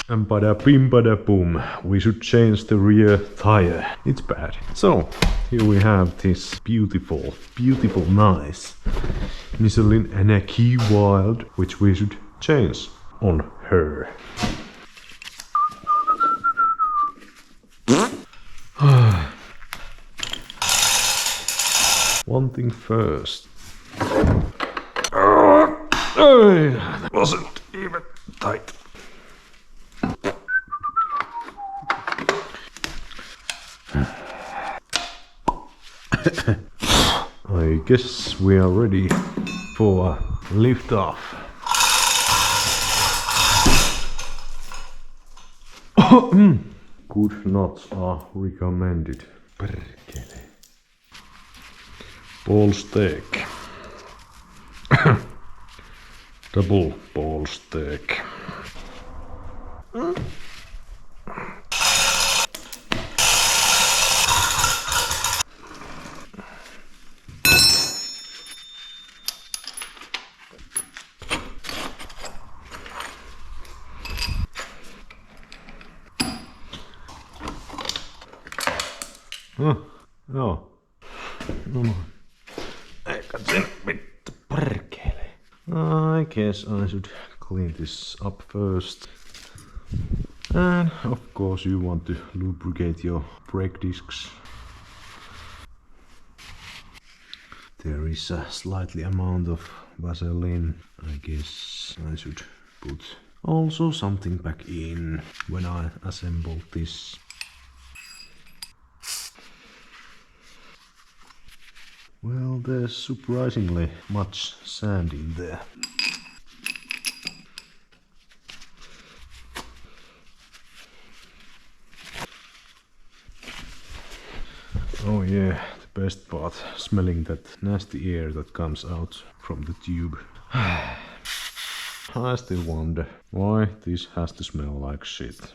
And bada bim bada boom, we should change the rear tire. It's bad. So, here we have this beautiful, nice Michelin Anakee Wild, which we should change on her. One thing first. That wasn't even tight. I guess we are ready for lift off. Good knots are recommended. Perkele. Ball steak. Double ball steak. Joo. No. Eikä sen vittu perkele. I guess I should clean this up first. And of course you want to lubricate your brake discs. There is a slightly amount of Vaseline. I guess I should put also something back in when I assemble this. Well, there's surprisingly much sand in there. Oh yeah, the best part, smelling that nasty air that comes out from the tube. I still wonder why this has to smell like shit.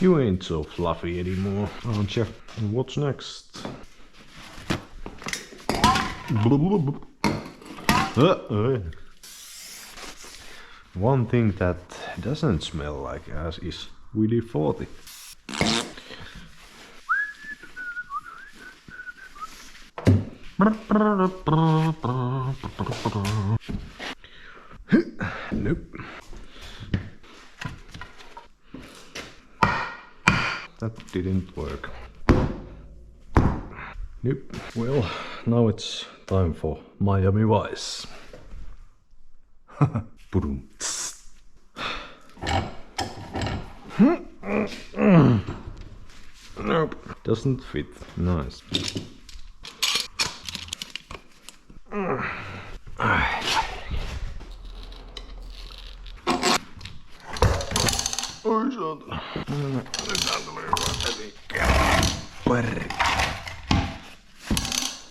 You ain't so fluffy anymore, aren't you? And what's next? One thing that doesn't smell like ass is Willy 40. Nope. That didn't work. Nope. Well, now it's time for Miami Vice. Boom. Nope. Doesn't fit. Nice. Oi saatana. Nyt tuli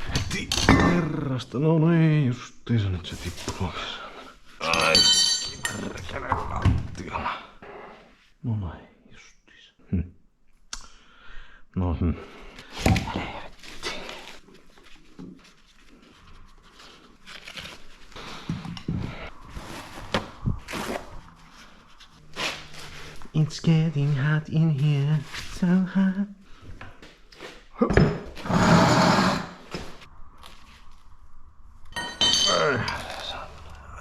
heti kerrasta. No ei justiinsa nyt se tippuu. Ai perkele lattialla. No näin justiinsa. No It's getting hot in here, so hot.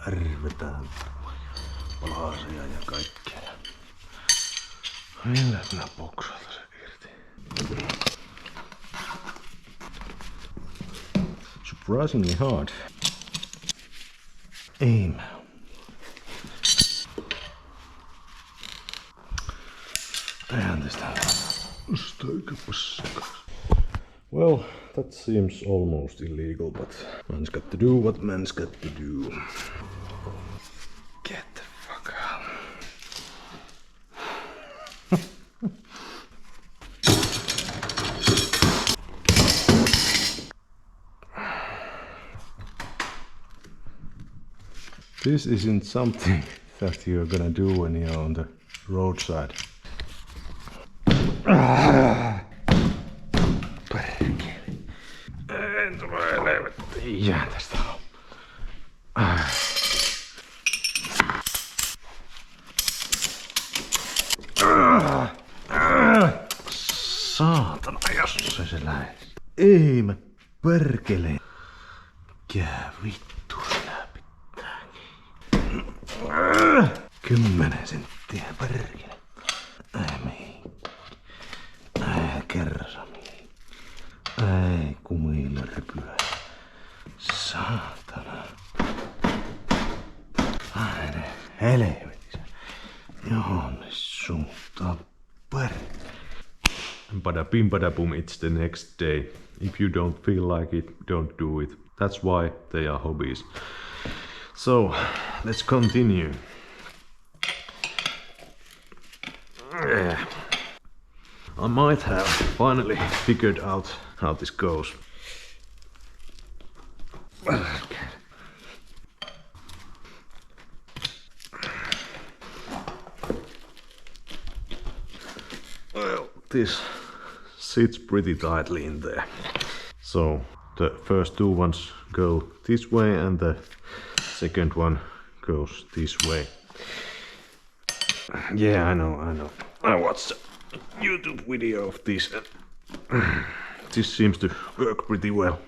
Arvetaan palasia ja kaikkea. Millä minä poksalta se irti? Surprisingly hard. Aim. Eihän tästä Well, that seems almost illegal, but man's got to do what man's got to do. Get the fuck out. This isn't something that you're gonna do when you're on the roadside. Perkele. En tule helvettiin jää tästä. Ei mä perkele. Mikä vittu sinä pitääkin? 10 senttiä perkele. Ai kersami. Ai kumilla rypyä. Saatana. Ai ne helvetissä. Jonne suuntaan perkele. Bada bim bada boom, it's the next day. If you don't feel like it, don't do it. That's why they are hobbies. So, let's continue. I might have finally figured out how this goes. Well, this sits pretty tightly in there. So the first two ones go this way and the second one goes this way. Yeah, I know. I watched a YouTube video of this and this seems to work pretty well.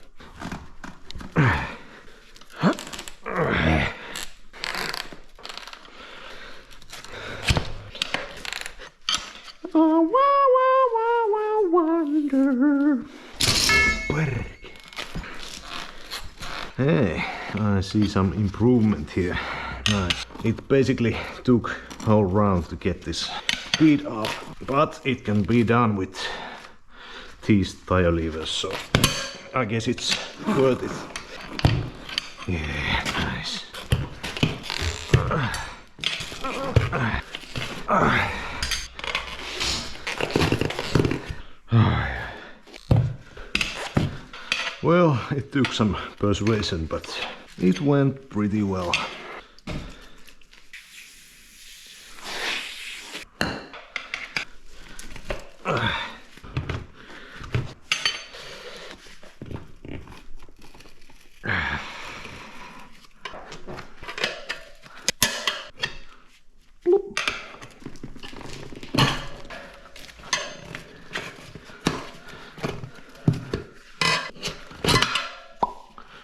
Wonder. Hey, I see some improvement here. Nice. It basically took a whole round to get this speed up, but it can be done with these tire levers, so I guess it's worth it. Yeah, nice. Well, it took some persuasion, but it went pretty well.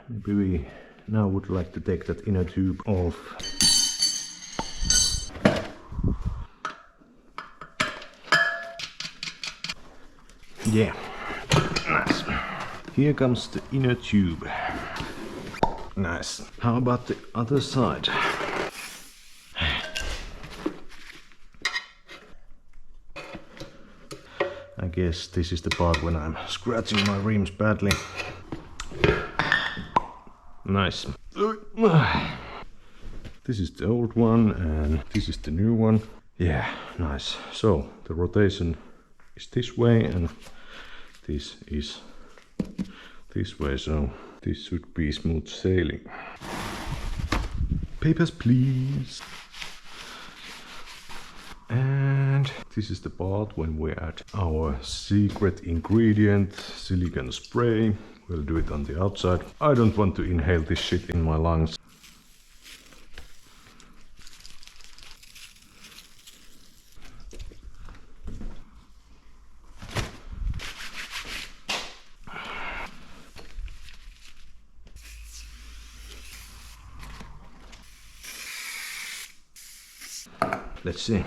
Maybe we now would like to take that inner tube off. Yeah, nice. Here comes the inner tube. Nice. How about the other side? I guess this is the part when I'm scratching my rims badly. Nice. This is the old one and this is the new one. Yeah, nice. So the rotation is this way and this is this way, so this should be smooth sailing. Papers, please. And this is the part when we add our secret ingredient, silicone spray. We'll do it on the outside. I don't want to inhale this shit in my lungs. Let's see.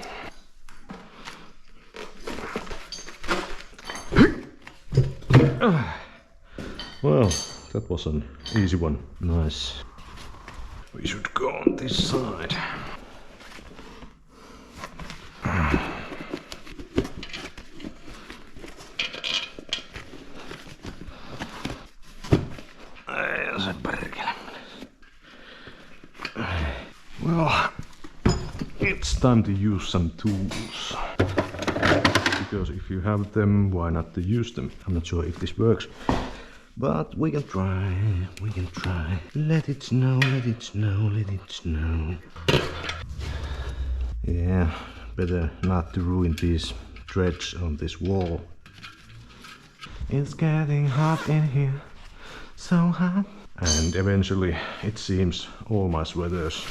Well, that was an easy one. Nice. We should go on this side. Well, it's time to use some tools. Because if you have them, why not to use them? I'm not sure if this works. But we can try, Let it snow, let it snow, let it snow. Yeah, better not to ruin these threads on this wall. It's getting hot in here, so hot. And eventually, it seems all my sweaters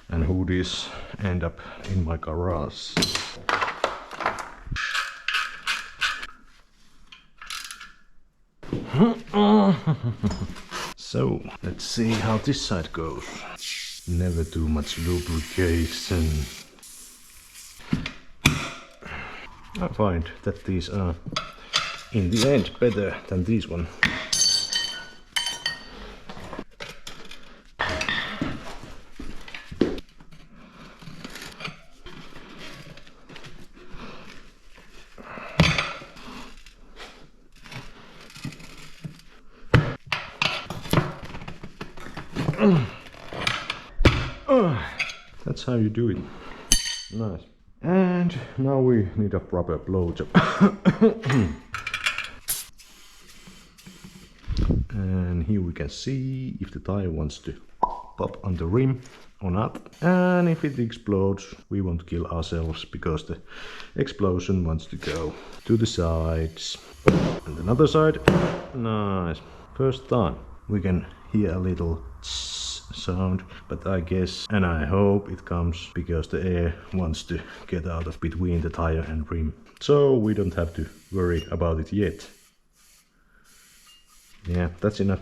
and hoodies end up in my garage. So, let's see how this side goes. Never too much lubrication. I find that these are in the end better than this one. That's how you do it. Nice. And now we need a proper blowjob. And here we can see if the tire wants to pop on the rim or not. And if it explodes, we won't kill ourselves because the explosion wants to go to the sides. And another side. Nice. First time we can hear a little sound, but I guess and I hope it comes because the air wants to get out of between the tire and rim, so we don't have to worry about it yet. Yeah, that's enough.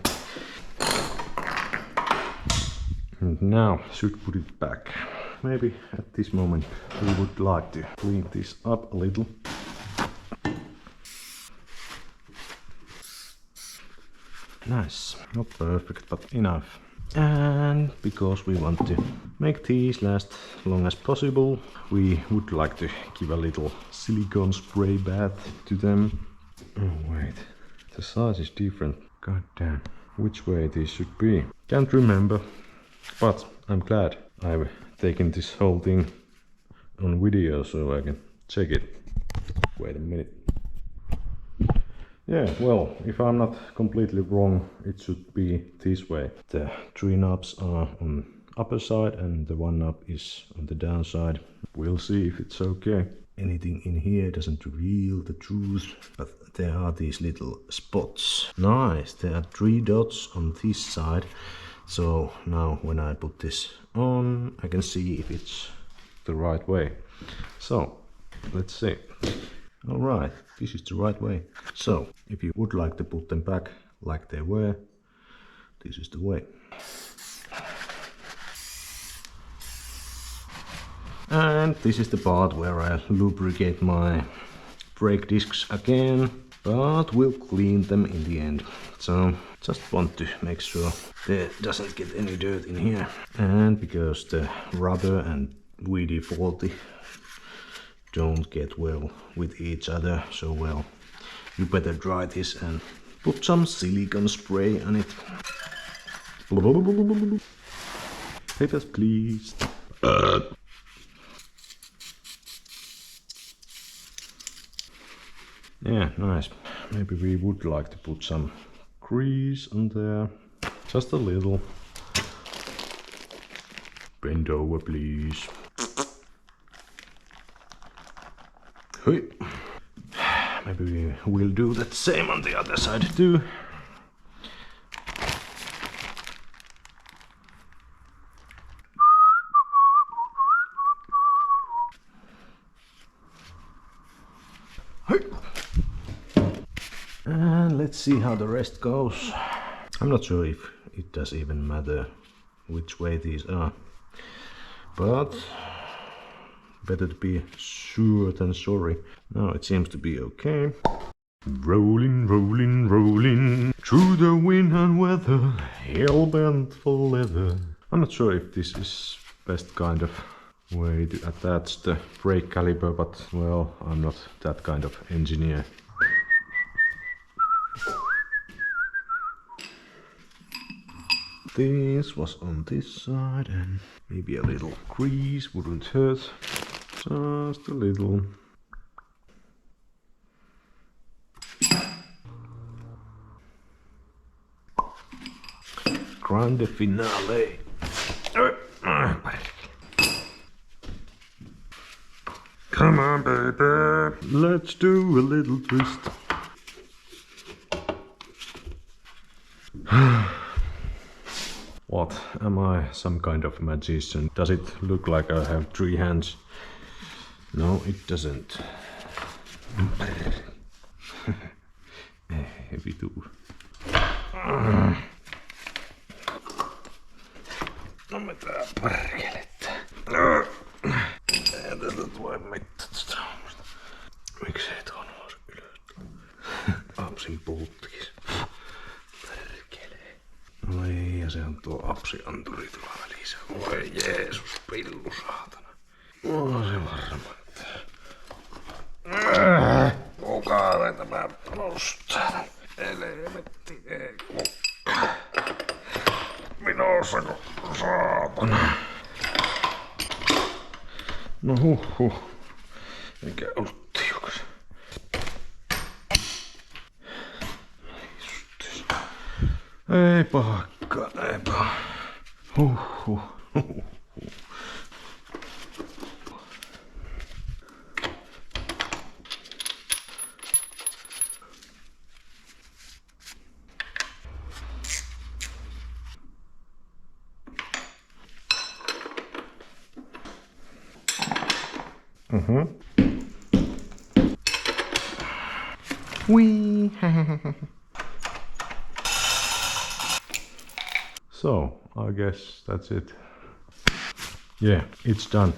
And now should put it back. Maybe at this moment we would like to clean this up a little. Nice, not perfect but enough. And because we want to make these last long as possible, we would like to give a little silicone spray bath to them. Oh wait, the size is different. God damn, which way this should be? Can't remember, but I'm glad I've taken this whole thing on video so I can check it. Wait a minute. Yeah, well, if I'm not completely wrong, it should be this way. The three knobs are on upper side and the one knob is on the down side. We'll see if it's okay. Anything in here doesn't reveal the truth, but there are these little spots. Nice, there are 3 dots on this side. So now when I put this on, I can see if it's the right way. So, let's see. Alright, this is the right way. So, if you would like to put them back like they were, this is the way. And this is the part where I lubricate my brake discs again, but we'll clean them in the end. So, just want to make sure there doesn't get any dirt in here. And because the rubber and WD-40 don't get well with each other so well, you better dry this and put some silicone spray on it. Papers please. Yeah, nice. Maybe we would like to put some grease on there, just a little. Bend over please. Hey. Maybe we will do that same on the other side too. Hey. And let's see how the rest goes. I'm not sure if it does even matter which way these are, but better to be sure than sorry. Now it seems to be okay. Rolling, rolling, rolling through the wind and weather, hell-bent for leather. I'm not sure if this is best kind of way to attach the brake caliper, but well, I'm not that kind of engineer. This was on this side and maybe a little grease wouldn't hurt. Just a little. Grande finale. Come on, baby. Let's do a little twist. What? Am I some kind of magician? Does it look like I have 3 hands? No, it doesn't. Heavy too. No mitä perkelettä. Ei tätä tule mitään tästä hommasta. Miksei tuo nousi ylös? Apsin puuttikis. Perkele. Oi, ja se on tuo apsianturi tuolla välissä. Voi Jeesus, pillu saatana. No se varmaan. Kuka tämä nostaa? Elementti ei kukka. Minossa kun saatana. No mikä otti jokas. Ei pahakka, ei paha. Wee. So, I guess that's it. Yeah, it's done.